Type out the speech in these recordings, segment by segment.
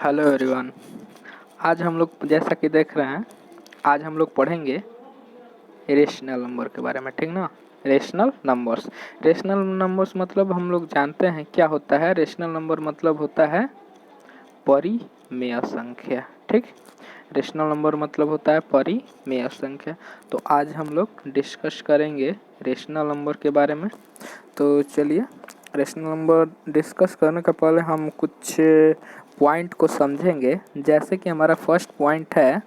Hello everyone. आज हम लोग जैसा कि देख रहे हैं, आज हम लोग पढ़ेंगे रेशनल नंबर के बारे में, ठीक ना। रेशनल नंबर्स मतलब हम लोग जानते हैं क्या होता है। रेशनल नंबर मतलब होता है परिमेय संख्या, ठीक। रेशनल नंबर मतलब होता है परिमेय संख्या। तो आज हम लोग डिस्कस करेंगे रेशनल नंबर के बारे में। तो चलिए, रेशनल नंबर डिस्कस करने का पहले हम कुछ पॉइंट को समझेंगे। जैसे कि हमारा फर्स्ट पॉइंट है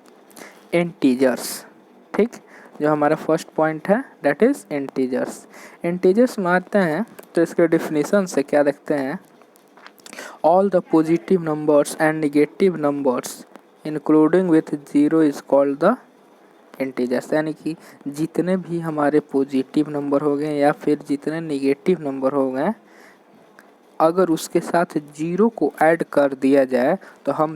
इंटीजर्स, ठीक। जो हमारा फर्स्ट पॉइंट है दैट इज़ इंटीजर्स। इंटीजर्स में आते हैं तो इसके डिफिनीशन से क्या देखते हैं, all the positive numbers and negative numbers including with zero is called the integers. यानी कि जितने भी हमारे पॉजिटिव नंबर हो गए या फिर जितने नेगेटिव नंबर हो गए, अगर उसके साथ जीरो को ऐड कर दिया जाए तो हम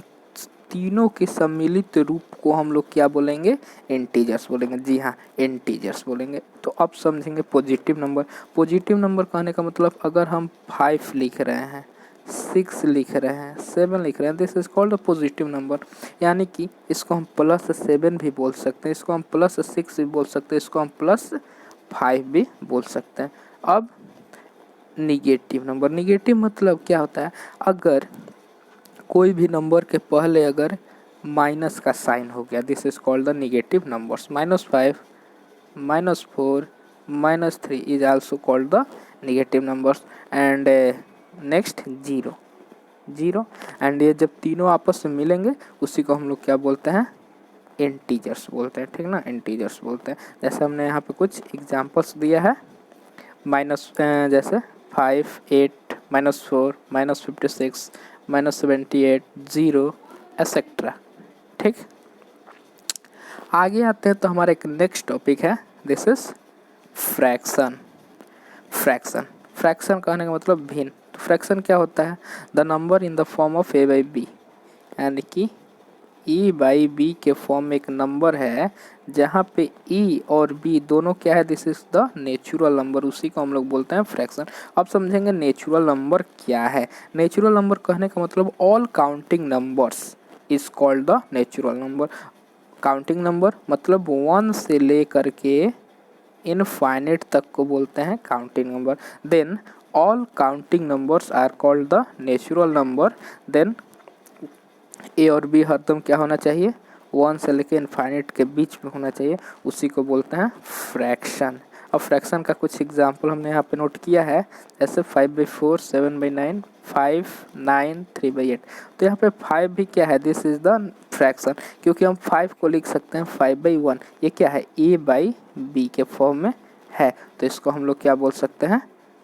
तीनों के सम्मिलित रूप को हम लोग क्या बोलेंगे, इंटीजर्स बोलेंगे। जी हाँ, इंटीजर्स बोलेंगे। तो अब समझेंगे पॉजिटिव नंबर। पॉजिटिव नंबर कहने का मतलब अगर हम 5 लिख रहे हैं, 6 लिख रहे हैं, 7 लिख रहे हैं, this is called a positive number. यानी कि इसको हम +7 भी बोल सकते हैं, इसको हम +6 भी बोल सकते हैं, इसको हम +5 भी बोल सकते हैं। अब निगेटिव नंबर, निगेटिव मतलब क्या होता है, अगर कोई भी नंबर के पहले अगर माइनस का साइन हो गया, this is called the negative numbers. -5, -4, -3 is also called the negative numbers. And next zero and ये जब तीनों आपस में मिलेंगे उसी को हम लोग क्या बोलते हैं, इंटीजर्स बोलते हैं, ठीक ना, इंटीजर्स बोलते हैं। जैसे हमने यहाँ पे कुछ एग्जांपल्स दिया है, जैसे 5, 8, -4, -56, -78, 0 एसेट्रा, ठीक। आगे आते हैं तो हमारा एक नेक्स्ट टॉपिक है, दिस इज फ्रैक्शन। फ्रैक्शन कहने का मतलब भिन्न। तो फ्रैक्शन क्या होता है, the number in the form of a/b, यानी कि e/b के फॉर्म में एक नंबर है जहाँ पे e और b दोनों क्या है, this is the natural number, उसी को हम लोग बोलते हैं फ्रैक्शन। अब समझेंगे नेचुरल नंबर क्या है। नेचुरल नंबर कहने का मतलब all counting numbers is called the natural number. Counting number मतलब 1 से लेकर के इनफाइनाइट तक को बोलते हैं counting number. Then all counting numbers are called the natural number. Then A और बी हरदम क्या होना चाहिए, 1 से लेकर इनफाइनाइट के बीच में होना चाहिए, उसी को बोलते हैं फ्रैक्शन। अब फ्रैक्शन का कुछ एग्जांपल हमने यहाँ पे नोट किया है, जैसे 5/4, 7/9, 5, 9, 3/8। तो यहाँ पे 5 भी क्या है, दिस इज द फ्रैक्शन, क्योंकि हम 5 को लिख सकते हैं 5/1। ये क्या है, a/b के फॉर्म में है, तो इसको हम लोग क्या बोल सकते हैं,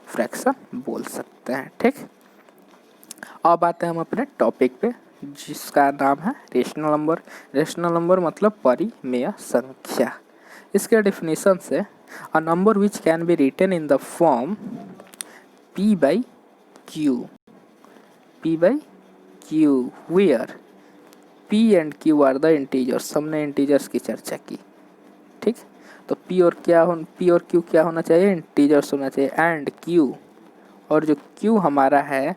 फ्रैक्शन बोल सकते हैं, ठीक। अब आते हैं हम अपने टॉपिक पे, जिसका नाम है रेशनल नंबर। रेशनल नंबर मतलब परिमेय संख्या। इसके डेफिनेशन से, a number which can be written in the form p/q, p/q where p and q are the integers. हमने इंटीजर्स की चर्चा की, ठीक। तो p और q क्या होना चाहिए, इंटीजर्स होना चाहिए। एंड q, और जो q हमारा है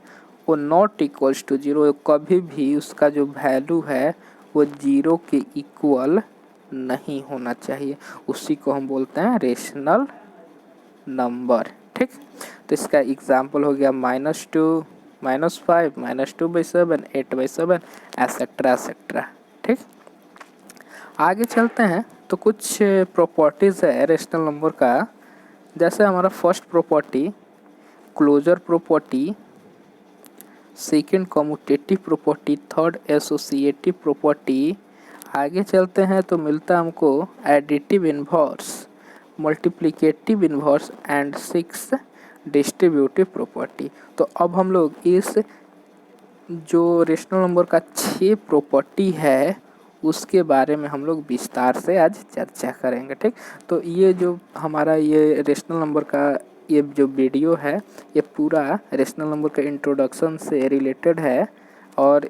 वो नॉट इक्वल्स टू जीरो, कभी भी उसका जो वैल्यू है वो जीरो के इक्वल नहीं होना चाहिए, उसी को हम बोलते हैं रेशनल नंबर, ठीक। तो इसका एग्जांपल हो गया -2, -5, -2/7, 8/7 एसेट्रा एसेट्रा, ठीक। आगे चलते हैं तो कुछ प्रॉपर्टीज़ है रेशनल नंबर का। जैसे हमारा first property closure property, second commutative property, third associative property. आगे चलते हैं तो मिलता है हमको additive inverse, multiplicative inverse and 6 distributive property. तो अब हम लोग इस जो रेशनल नंबर का 6 प्रॉपर्टी है उसके बारे में हम लोग विस्तार से आज चर्चा करेंगे, ठीक। तो ये जो हमारा ये रेशनल नंबर का ये जो वीडियो है ये पूरा रेशनल नंबर के इंट्रोडक्शन से रिलेटेड है, और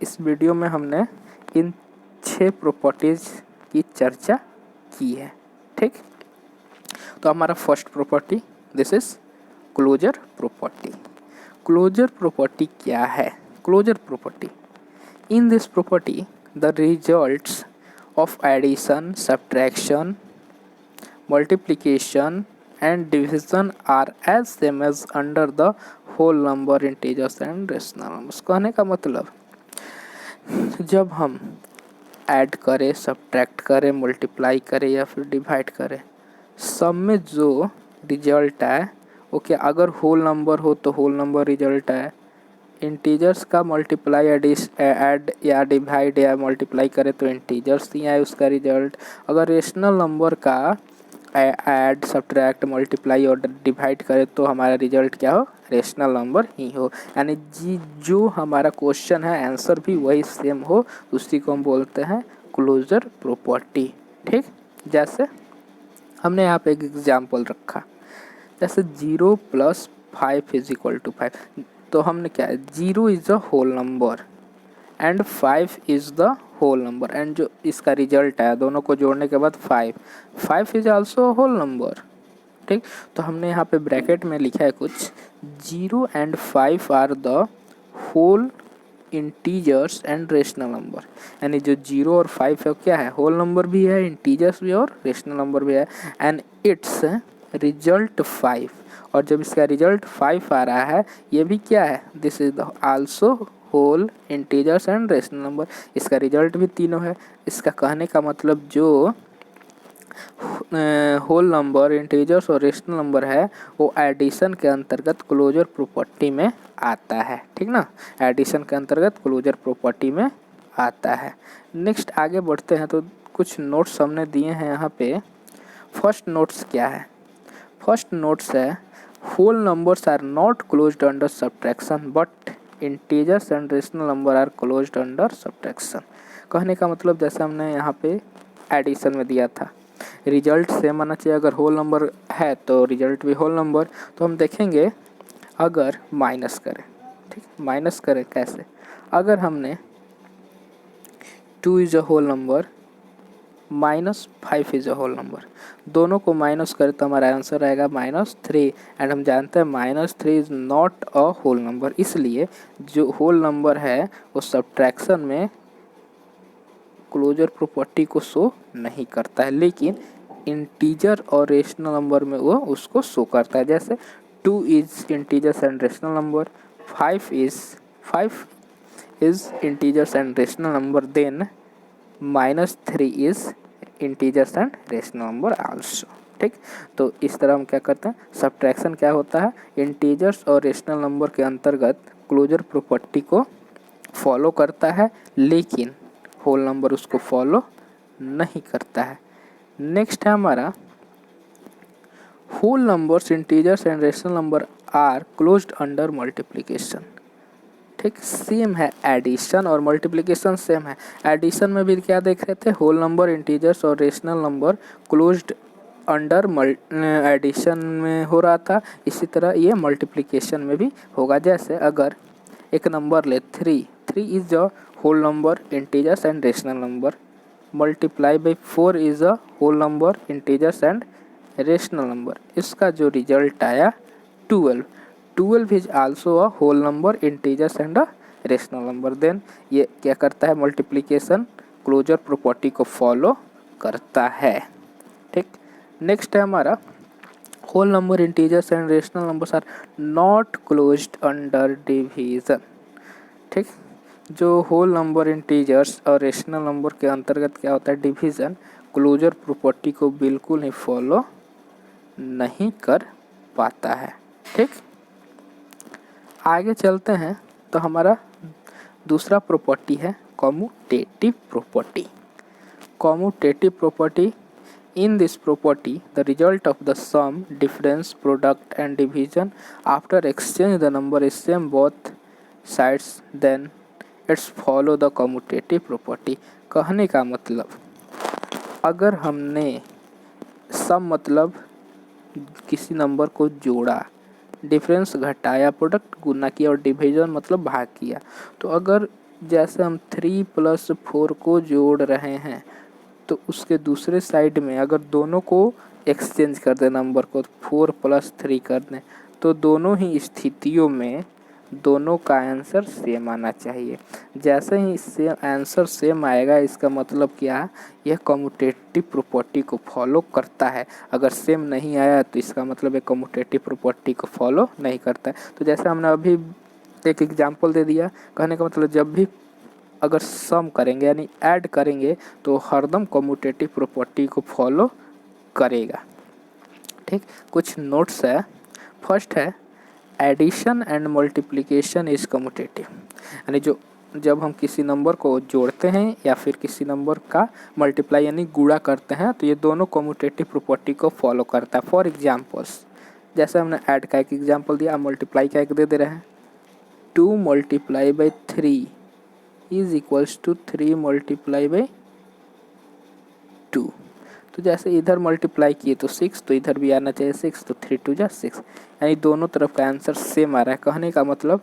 इस वीडियो में हमने इन 6 प्रॉपर्टीज़ की चर्चा की है, ठीक। तो हमारा first property, this is closure property. Closure property क्या है, closure property In this property, the results of addition, subtraction, multiplication and division are as same as under the whole number, integers and rational numbers। कहने का मतलब जब हम add करें, subtract करें, multiply करें या फिर डिवाइड करें, सब में जो रिजल्ट आए वो क्या, अगर होल नंबर हो तो होल नंबर रिजल्ट आए, इंटीजर्स का मल्टीप्लाई ऐड या डिवाइड या मल्टीप्लाई करें तो इंटीजर्स ही आए उसका रिजल्ट, अगर रेशनल नंबर का ऐड सब्ट्रैक्ट मल्टीप्लाई और डिवाइड करें तो हमारा रिजल्ट क्या हो, रेशनल नंबर ही हो। यानी जो हमारा क्वेश्चन है आंसर भी वही सेम हो, उसी को हम बोलते हैं क्लोजर प्रॉपर्टी। ठीक, जैसे हमने यहाँ पे एक एग्जाम्पल रखा, जैसे 0 + 5 = 5, तो हमने क्या है, 0 is the whole number and 5 is the whole number, and जो इसका रिजल्ट है दोनों को जोड़ने के बाद 5 इज आल्सो होल नंबर। ठीक, तो हमने यहाँ पे ब्रैकेट में लिखा है कुछ, 0 and 5 are the whole integers and rational number, यानी जो 0 और 5 है क्या है, होल नंबर भी है, इंटीजर्स भी और रेशनल नंबर भी है, एंड इट्स रिजल्ट 5, और जब इसका रिजल्ट 5 आ रहा है ये भी क्या है, this is also whole integers and rational number, इसका रिजल्ट भी तीनों है। इसका कहने का मतलब जो होल नंबर, इंटीजर्स और रेशनल नंबर है वो एडिशन के अंतर्गत क्लोजर प्रॉपर्टी में आता है। ठीक ना, एडिशन के अंतर्गत क्लोजर प्रॉपर्टी में आता है। नेक्स्ट आगे बढ़ते हैं तो कुछ नोट्स हमने दिए हैं यहाँ पे। फर्स्ट नोट्स क्या है, फर्स्ट नोट्स है whole numbers are not closed under subtraction but integers and rational number are closed under subtraction. कहने का मतलब जैसे हमने यहाँ पे एडिशन में दिया था, रिजल्ट सेम आना चाहिए, अगर होल नंबर है तो रिजल्ट भी होल नंबर। तो हम देखेंगे अगर माइनस करें, ठीक, माइनस करें कैसे, अगर हमने 2 is a whole number -5 is a whole number, दोनों को माइनस करें तो हमारा आंसर आएगा -3, एंड हम जानते हैं -3 is not a whole number, इसलिए जो होल नंबर है वो सब्ट्रैक्शन में क्लोजर प्रॉपर्टी को शो नहीं करता है, लेकिन इंटीजर और रेशनल नंबर में वो उसको शो करता है। जैसे 2 is integers and rational number, 5 is integers and rational number, then -3 is integers and rational number also. ठीक, तो इस तरह हम क्या करते हैं, सब्ट्रैक्शन क्या होता है, इंटीजर्स और रेशनल नंबर के अंतर्गत क्लोजर प्रॉपर्टी को फॉलो करता है, लेकिन होल नंबर उसको फॉलो नहीं करता है। नेक्स्ट है हमारा whole numbers, integers and rational number are closed under multiplication. ठीक, सेम है, एडिशन और मल्टीप्लिकेशन सेम है। एडिशन में भी क्या देख रहे थे, होल नंबर, इंटीजर्स और rational number closed under addition में हो रहा था, इसी तरह ये मल्टीप्लिकेशन में भी होगा। जैसे अगर एक नंबर ले 3 is a whole number, integers and rational number, multiply by 4 is a whole number, integers and rational number, इसका जो रिजल्ट आया 12 is also a whole number, integers and a rational number, then ये क्या करता है, multiplication closure property को follow करता है। ठीक, नेक्स्ट है हमारा whole number, integers and rational numbers are not closed under division. ठीक, जो होल नंबर, इंटीजर्स और रेशनल नंबर के अंतर्गत क्या होता है, डिवीज़न, क्लोजर प्रॉपर्टी को बिल्कुल ही फॉलो नहीं कर पाता है। ठीक, आगे चलते हैं तो हमारा दूसरा प्रॉपर्टी है commutative property. Commutative property, in this property the result of the sum, difference, product and division after exchange the number is same both sides, then it's follow the commutative property। कहने का मतलब अगर हमने सम मतलब किसी number को जोड़ा, difference घटाया, प्रोडक्ट गुना किया और डिवीजन मतलब भाग किया, तो अगर जैसे हम 3 + 4 को जोड़ रहे हैं तो उसके दूसरे साइड में अगर दोनों को एक्सचेंज कर दें, नंबर को 4 + 3 कर दें, तो दोनों ही स्थितियों में दोनों का आंसर सेम आना चाहिए। जैसे ही सेम आंसर सेम आएगा इसका मतलब क्या, यह कम्यूटेटिव प्रॉपर्टी को फॉलो करता है। अगर सेम नहीं आया तो इसका मतलब ये कम्यूटेटिव प्रॉपर्टी को फॉलो नहीं करता है। तो जैसे हमने अभी एक एग्जांपल दे दिया, कहने का मतलब जब भी अगर सम करेंगे यानी ऐड करेंगे तो हरदम कम्यूटेटिव प्रॉपर्टी को फॉलो करेगा। ठीक, कुछ नोट्स है। फर्स्ट है addition and multiplication is commutative, यानी जब हम किसी नंबर को जोड़ते हैं या फिर किसी नंबर का मल्टीप्लाई यानी गुणा करते हैं तो ये दोनों कम्यूटेटिव प्रॉपर्टी को फॉलो करता है। फॉर एग्जांपल्स, जैसे हमने ऐड का एक एग्जांपल दिया, मल्टीप्लाई का एक दे रहे हैं, 2 multiply by 3 is equals to 3 multiply by 2। तो जैसे इधर मल्टीप्लाई किए तो 6, तो इधर भी आना चाहिए 6, तो 3 2 जा 6, यानी दोनों तरफ का आंसर सेम आ रहा है। कहने का मतलब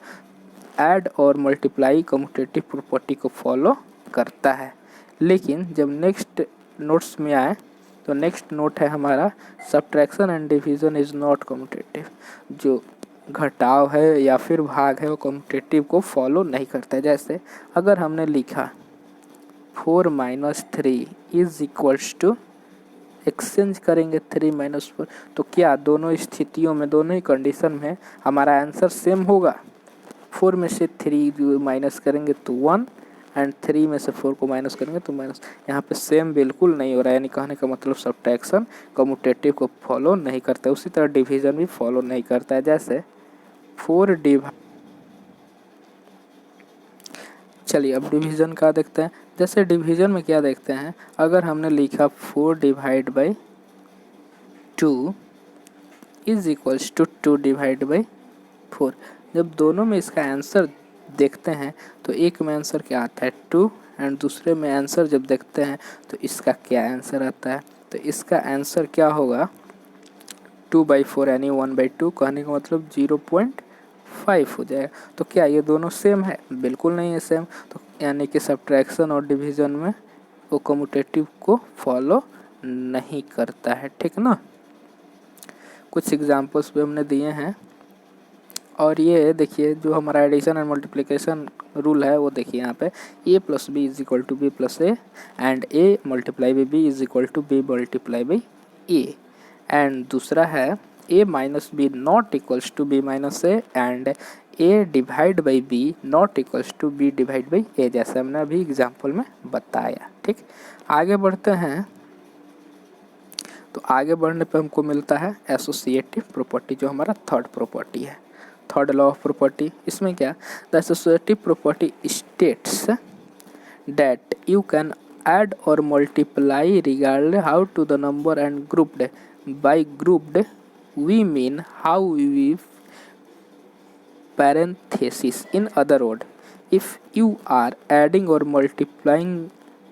ऐड और मल्टीप्लाई कम्यूटेटिव प्रॉपर्टी को फॉलो करता है। लेकिन जब नेक्स्ट नोट्स में आए तो नेक्स्ट नोट है हमारा subtraction and division is not commutative. जो घटाव है या फिर भाग है वो कम्यूटेटिव को फॉलो नहीं करता है। जैसे अगर हमने लिखा 4 - 3 इज इक्वल्स टू, एक्सचेंज करेंगे 3 - 4, तो क्या दोनों स्थितियों में, दोनों ही कंडीशन में हमारा आंसर सेम होगा। 4 में से 3 माइनस करेंगे तो 1, एंड 3 में से 4 को माइनस करेंगे तो माइनस। यहाँ पे सेम बिल्कुल नहीं हो रहा है, यानी कहने का मतलब सब्ट्रैक्शन कम्यूटेटिव को फॉलो नहीं करता है। उसी तरह डिवीज़न भी फॉलो नहीं करता है। जैसे 4 चलिए अब डिवीज़न का देखते हैं। जैसे डिवीज़न में क्या देखते हैं, अगर हमने लिखा 4 divide by 2 is equals to 2 divide by 4, जब दोनों में इसका आंसर देखते हैं तो एक में आंसर क्या आता है 2, एंड दूसरे में आंसर जब देखते हैं तो इसका क्या आंसर आता है, तो इसका आंसर क्या होगा 2/4 यानी 1/2, कहने का मतलब 0.5 हो जाएगा। तो क्या ये दोनों सेम है, बिल्कुल नहीं है सेम। तो यानी कि सब्ट्रैक्शन और डिवीज़न में वो कम्यूटेटिव को फॉलो नहीं करता है। ठीक ना, कुछ एग्जांपल्स भी हमने दिए हैं। और ये देखिए जो हमारा एडिशन एंड मल्टीप्लिकेशन रूल है वो देखिए यहाँ पे a + b is equal to b + a, and a multiply by b is equal to b multiply by a, and दूसरा है a - b not equals to b - a, and a divide by b not equals to b divide by a, जैसे हमने अभी example में बताया। ठीक, आगे बढ़ते हैं। तो आगे बढ़ने पे हमको मिलता है एसोसिएटिव प्रॉपर्टी, जो हमारा थर्ड प्रॉपर्टी है, थर्ड लॉ ऑफ प्रॉपर्टी। इसमें क्या, the associative property states that you can add और multiply regardless how to the number and grouped. By grouped we mean how we parenthesis. In other words, if you are adding or multiplying,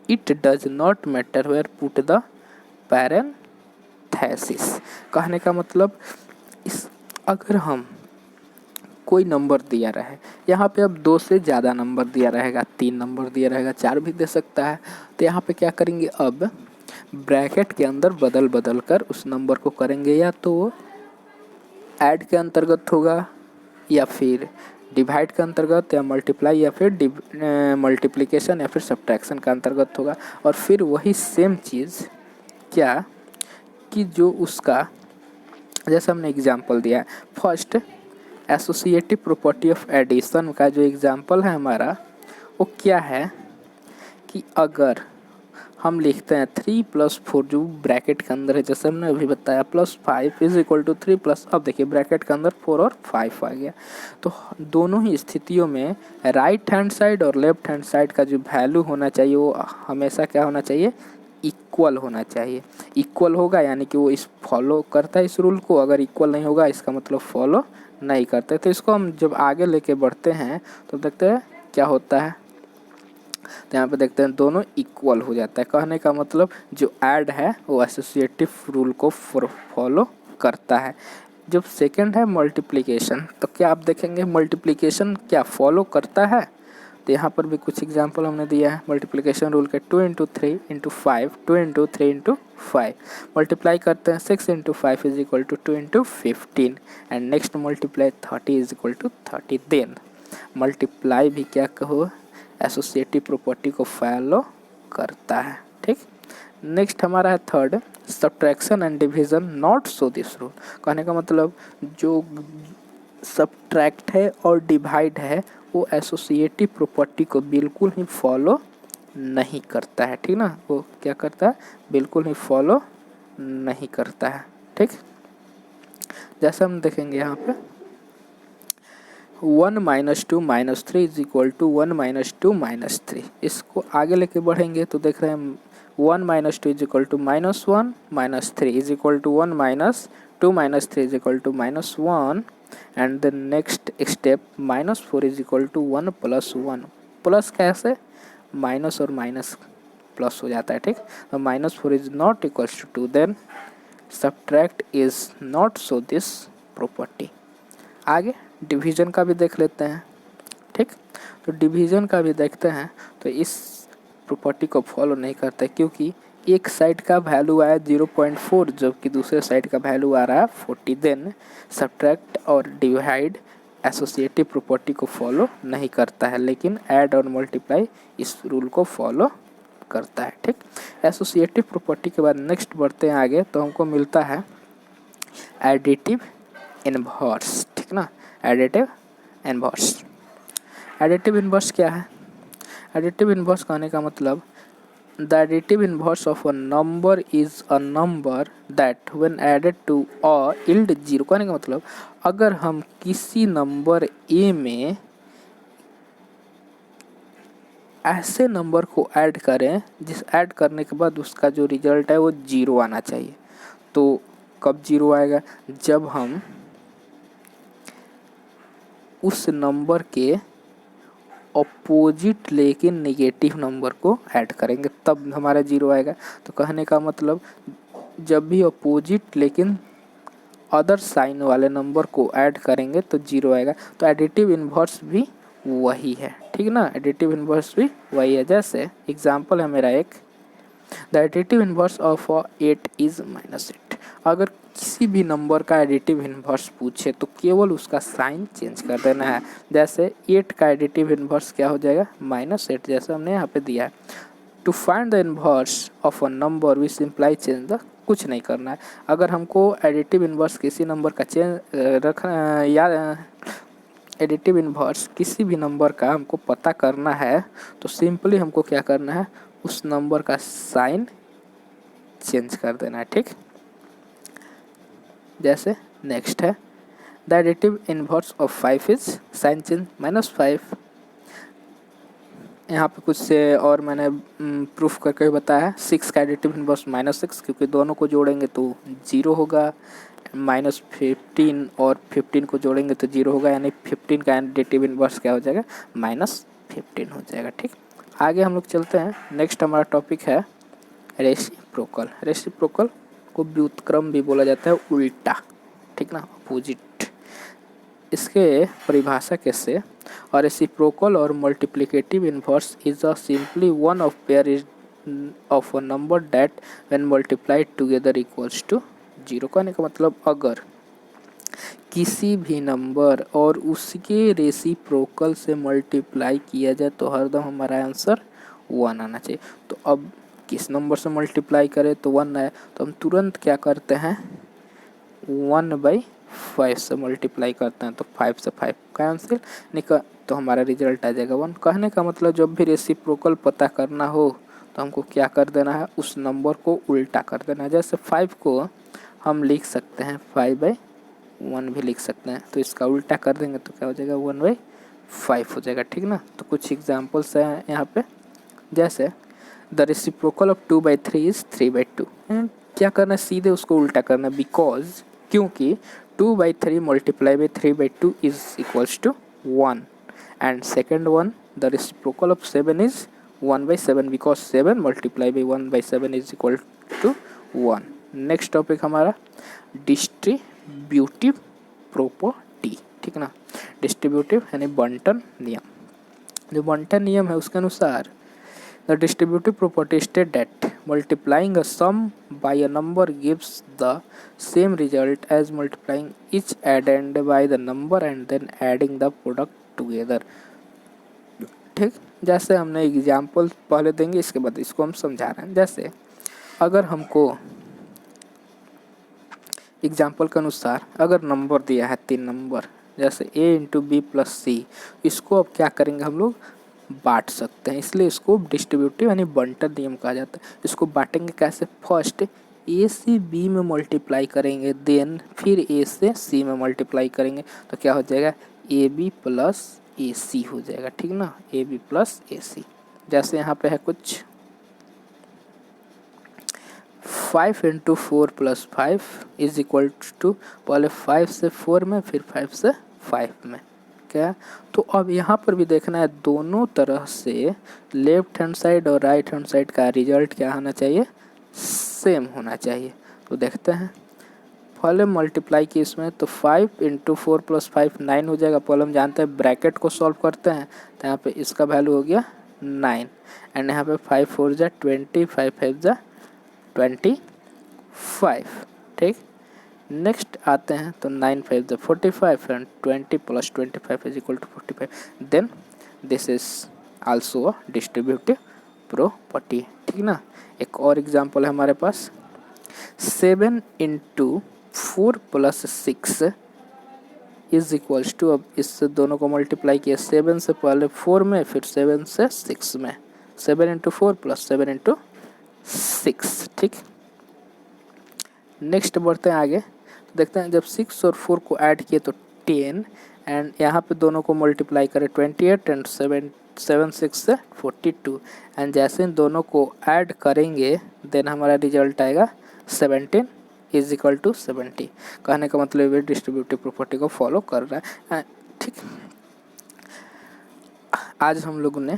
it does not matter where put the parenthesis. कहने का मतलब इस अगर हम कोई number दिया रहे, यहाँ पे अब 2 से ज़्यादा नंबर दिया रहेगा, 3 नंबर दिया रहेगा, 4 भी दे सकता है, तो यहाँ पे क्या करेंगे, अब ब्रैकेट के अंदर बदल बदल कर उस नंबर को करेंगे, या तो ऐड के अंतर्गत होगा या फिर डिवाइड के अंतर्गत, या मल्टीप्लाई या फिर मल्टीप्लिकेशन या फिर सब्ट्रैक्शन का अंतर्गत होगा। और फिर वही सेम चीज़ क्या कि जो उसका, जैसे हमने एग्जांपल दिया है, first associative property of addition का जो एग्जांपल है हमारा वो क्या है कि अगर हम लिखते हैं 3 + 4 जो ब्रैकेट के अंदर है, जैसे हमने अभी बताया, +5 इज इक्वल टू 3 प्लस, अब देखिए ब्रैकेट के अंदर 4 और 5 आ गया। तो दोनों ही स्थितियों में राइट हैंड साइड और लेफ्ट हैंड साइड का जो वैल्यू होना चाहिए वो हमेशा क्या होना चाहिए, इक्वल होना चाहिए। इक्वल होगा यानी कि वो इस फॉलो करता है इस रूल को, अगर इक्वल नहीं होगा इसका मतलब फॉलो नहीं करते। तो इसको हम जब आगे लेके बढ़ते हैं तो देखते हैं क्या होता है। तो यहाँ पे देखते हैं दोनों इक्वल हो जाता है। कहने का मतलब जो ऐड है वो एसोसिएटिव रूल को फॉलो करता है। जब सेकंड है मल्टीप्लिकेशन, तो क्या आप देखेंगे मल्टीप्लिकेशन क्या फॉलो करता है, तो यहाँ पर भी कुछ एग्जाम्पल हमने दिया है मल्टीप्लिकेशन रूल के 2 into 3 into 5, 2 into 3 into 5, multiply करते हैं 6 into 5 is equal to 2 into 15 and next multiply 30 is equal to 30। Then multiply भी क्या कहो एसोसिएटिव प्रॉपर्टी को फॉलो करता है। ठीक, नेक्स्ट हमारा है third, subtraction and division not so this rule. कहने का मतलब जो सब्ट्रैक्ट है और डिवाइड है वो एसोसिएटिव प्रॉपर्टी को बिल्कुल ही फॉलो नहीं करता है। ठीक ना, वो क्या करता है, बिल्कुल ही फॉलो नहीं करता है। ठीक, जैसे हम देखेंगे यहाँ पे 1 minus 2 minus 3 is equal to 1 minus 2 minus 3। इसको आगे लेके बढ़ेंगे तो देख रहे हैं 1 minus 2 is equal to minus 1 minus 3 is equal to 1 minus 2 minus 3 is equal to minus 1 and the next step minus 4 is equal to 1 plus 1। Plus कैसे, minus और माइनस प्लस हो जाता है। ठीक, तो minus 4 is not equals to 2, then subtract is not so this property. आगे division का भी देख लेते हैं। ठीक, तो डिवीजन का भी देखते हैं तो इस प्रॉपर्टी को फॉलो नहीं करते क्योंकि एक साइड का वैल्यू आया 0.4 जबकि दूसरे साइड का वैल्यू आ रहा है 40। देन सब्ट्रैक्ट और डिवाइड एसोसिएटिव प्रॉपर्टी को फॉलो नहीं करता है, लेकिन ऐड और मल्टीप्लाई इस रूल को फॉलो करता है। ठीक, एसोसिएटिव प्रॉपर्टी के बाद नेक्स्ट बढ़ते हैं आगे तो हमको मिलता है एडिटिव इनवर्स। ठीक ना, एडिटिव इनवर्स। एडिटिव इनवर्स क्या है, एडिटिव इनवर्स कहने का मतलब the additive inverse of a number is a number that when added to a yield 0। कहने का मतलब अगर हम किसी नंबर ए में ऐसे नंबर को ऐड करें जिस ऐड करने के बाद उसका जो रिजल्ट है वो 0 आना चाहिए। तो कब 0 आएगा, जब हम उस नंबर के अपोजिट लेकिन नेगेटिव नंबर को ऐड करेंगे तब हमारा 0 आएगा। तो कहने का मतलब जब भी अपोजिट लेकिन अदर साइन वाले नंबर को ऐड करेंगे तो 0 आएगा। तो एडिटिव इन्वर्स भी वही है। ठीक ना, एडिटिव इन्वर्स भी वही है। जैसे एग्जांपल है मेरा एक, the additive inverse of 8 is -8। अगर किसी भी नंबर का एडिटिव इन्वर्स पूछे तो केवल उसका साइन चेंज कर देना है। जैसे 8 का एडिटिव इन्वर्स क्या हो जाएगा, -8, जैसे हमने यहाँ पे दिया है। To find the inverse of a number we simply change the, कुछ नहीं करना है। अगर हमको एडिटिव इन्वर्स किसी नंबर का चेंज रखना या एडिटिव इन्वर्स किसी भी नंबर का हमको पता करना है तो सिंपली हमको क्या करना है, उस नंबर का साइन चेंज कर देना है। ठीक, जैसे नेक्स्ट है the additive inverse of 5 is sine change -5। यहाँ पे कुछ से और मैंने प्रूफ करके बताया। 6 का एडिटिव इन्वर्स -6 क्योंकि दोनों को जोड़ेंगे तो 0 होगा। -15 और 15 को जोड़ेंगे तो 0 होगा, यानी 15 का एडिटिव इन्वर्स क्या हो जाएगा, -15 हो जाएगा। ठीक, आगे हम लोग चलते हैं। नेक्स्ट हमारा टॉपिक है रेसिप्रोकल। रेसिप्रोकल को व्युत्क्रम भी बोला जाता है, उल्टा। ठीक ना, अपोजिट। इसके परिभाषा कैसे, और रेसिप्रोकल और multiplicative inverse is a simply one of pair of a number that when multiplied together equals to 0। कहने का मतलब अगर किसी भी नंबर और उसके रेसिप्रोकल से मल्टीप्लाई किया जाए तो हरदम हमारा आंसर 1 आना चाहिए। तो अब किस नंबर से मल्टीप्लाई करें तो 1 आए तो हम तुरंत क्या करते हैं, 1/5 से मल्टीप्लाई करते हैं तो 5 से 5 कैंसिल निकल, तो हमारा रिजल्ट आ जाएगा 1। कहने का मतलब जब भी रेसिप्रोकल पता करना हो तो हमको क्या कर देना है, उस नंबर को उल्टा कर देना है। जैसे 5 को हम लिख सकते हैं 5/1 भी लिख सकते हैं, तो इसका उल्टा कर देंगे तो क्या हो जाएगा, 1/5 हो जाएगा। ठीक ना, तो कुछ एग्जाम्पल्स हैं यहाँ पे। जैसे द रेसिप्रोकल ऑफ 2/3 इज 3/2। क्या करना है, सीधे उसको उल्टा करना है, बिकॉज क्योंकि 2/3 multiply by 3/2 is equals to 1 and second one the reciprocal of 7 is 1/7 because 7 multiply by 1/7 is equal to 1। Next topic हमारा डिस्ट्रीब्यूटिव प्रॉपर्टी। ठीक ना, डिस्ट्रीब्यूटिव यानी बंटन नियम। जो बंटन नियम है उसके अनुसार the distributive property state that multiplying a sum by a number gives the same result as multiplying each addend by the number and then adding the product together. ठीक, जैसे हमने एग्जाम्पल पहले देंगे, इसके बाद इसको हम समझा रहे हैं। जैसे अगर हमको एग्जाम्पल के अनुसार अगर नंबर दिया है 3 नंबर, जैसे a इंटू बी प्लस सी, इसको अब क्या करेंगे हम लोग, बांट सकते हैं, इसलिए इसको डिस्ट्रीब्यूटिव यानी बंटन नियम कहा जाता है। इसको बांटेंगे कैसे, फर्स्ट a से b में मल्टीप्लाई करेंगे, देन फिर a से c में मल्टीप्लाई करेंगे, तो क्या हो जाएगा, ए बी प्लस ए सी हो जाएगा। ठीक ना, ए बी प्लस ए सी। जैसे यहाँ पे है कुछ 5 into 4 plus 5 is equal to, पहले 5 से 4 में फिर 5 से 5 में, क्या। तो अब यहाँ पर भी देखना है, दोनों तरह से लेफ्ट हैंड साइड और राइट हैंड साइड का रिजल्ट क्या होना चाहिए, सेम होना चाहिए। तो देखते हैं, पहले मल्टीप्लाई की इसमें, तो 5 इंटू 4 प्लस 5 9 हो जाएगा। पहले हम जानते हैं ब्रैकेट को सॉल्व करते हैं, तो यहाँ पे इसका वैल्यू हो गया 9, एंड यहाँ पे 5 4 जा 20, 5 5 जा 25। ठीक, नेक्स्ट आते हैं, तो 9 5 जा 45 and 20 plus 25 is equal to 45। Then this is also a distributive property. ठीक ना। एक और एग्जांपल है हमारे पास, 7 into 4 plus 6 is equals to, अब इससे दोनों को मल्टीप्लाई किया, 7 से पहले 4 में फिर 7 से 6 में, 7 इंटू 4 प्लस 7 इंटू 6। ठीक, नेक्स्ट बढ़ते हैं आगे, तो देखते हैं जब 6 और 4 को ऐड किए तो 10, एंड यहाँ पे दोनों को मल्टीप्लाई करें 28 एंड 7 6 से 42, एंड जैसे इन दोनों को ऐड करेंगे देन हमारा रिजल्ट आएगा 17 इज इक्वल टू 70। कहने का मतलब ये डिस्ट्रीब्यूटिव प्रॉपर्टी को फॉलो कर रहा है। ठीक, आज हम लोगों ने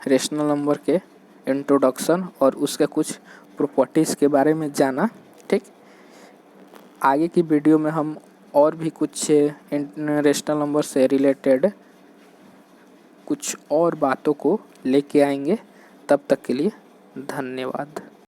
रेशनल नंबर के इंट्रोडक्शन और उसके कुछ प्रॉपर्टीज़ के बारे में जाना। ठीक, आगे की वीडियो में हम और भी कुछ रेशनल नंबर से रिलेटेड कुछ और बातों को लेके आएंगे। तब तक के लिए धन्यवाद।